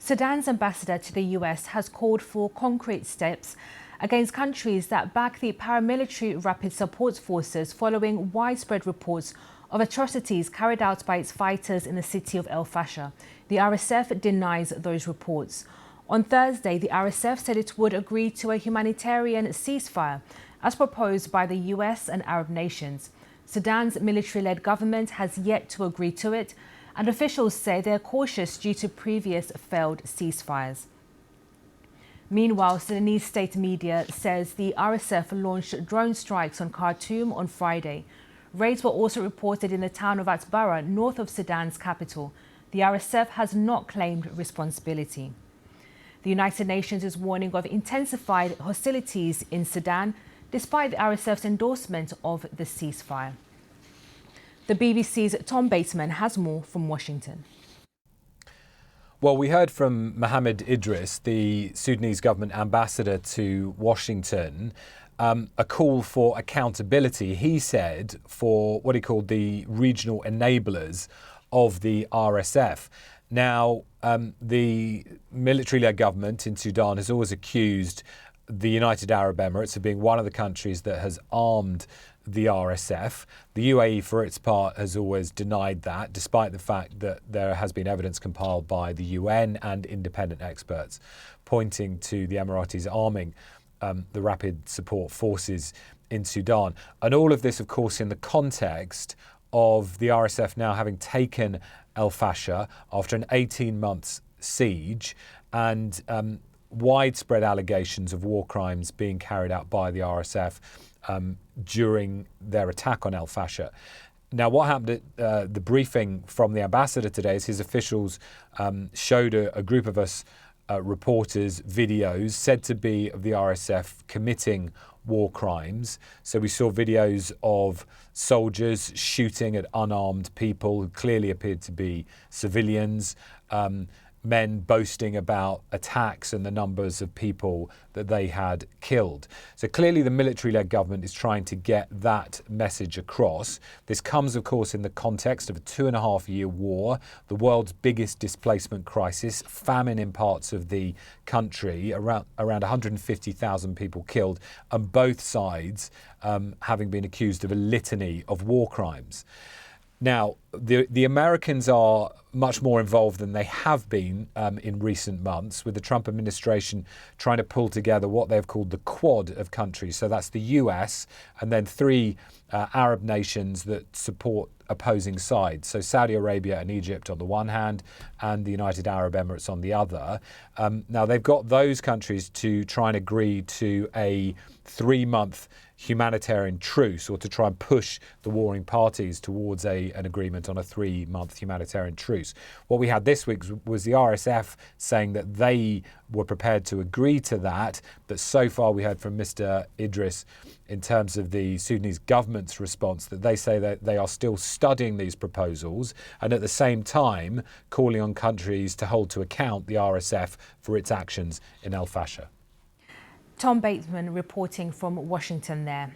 Sudan's ambassador to the US has called for concrete steps against countries that back the paramilitary rapid support forces following widespread reports of atrocities carried out by its fighters in the city of el-Fasher. The RSF denies those reports. On Thursday, the RSF said it would agree to a humanitarian ceasefire as proposed by the US and Arab nations. Sudan's military-led government has yet to agree to it, and officials say they're cautious due to previous failed ceasefires. Meanwhile, Sudanese state media says the RSF launched drone strikes on Khartoum on Friday. Raids were also reported in the town of Atbara, north of Sudan's capital. The RSF has not claimed responsibility. The United Nations is warning of intensified hostilities in Sudan, despite the RSF's endorsement of the ceasefire. The BBC's Tom Bateman has more from Washington. Well, we heard from Mohammed Idris, the Sudanese government ambassador to Washington, a call for accountability, he said, for what he called the regional enablers of the RSF. Now, the military-led government in Sudan has always accused the United Arab Emirates of being one of the countries that has armed the RSF. The UAE, for its part, has always denied that, despite the fact that there has been evidence compiled by the UN and independent experts pointing to the Emiratis arming the rapid support forces in Sudan. And all of this, of course, in the context of the RSF now having taken el-Fasher after an 18-month siege and widespread allegations of war crimes being carried out by the RSF during their attack on el-Fasher. Now, what happened at the briefing from the ambassador today is his officials showed a group of us reporters videos said to be of the RSF committing war crimes. So we saw videos of soldiers shooting at unarmed people who clearly appeared to be civilians, men boasting about attacks and the numbers of people that they had killed. So clearly the military-led government is trying to get that message across. This comes, of course, in the context of a 2.5-year war, the world's biggest displacement crisis, famine in parts of the country, around 150,000 people killed, and both sides having been accused of a litany of war crimes. Now, the Americans are much more involved than they have been in recent months, with the Trump administration trying to pull together what they've called the Quad of countries. So that's the US and then 3 Arab nations that support opposing sides. So Saudi Arabia and Egypt on the one hand and the United Arab Emirates on the other. Now, they've got those countries to try and agree to a 3-month humanitarian truce, or to try and push the warring parties towards an agreement on a 3-month humanitarian truce. What we had this week was the RSF saying that they were prepared to agree to that, but so far we heard from Mr. Idris in terms of the Sudanese government's response that they say that they are still studying these proposals and at the same time calling on countries to hold to account the RSF for its actions in el-Fasher. Tom Bateman reporting from Washington there.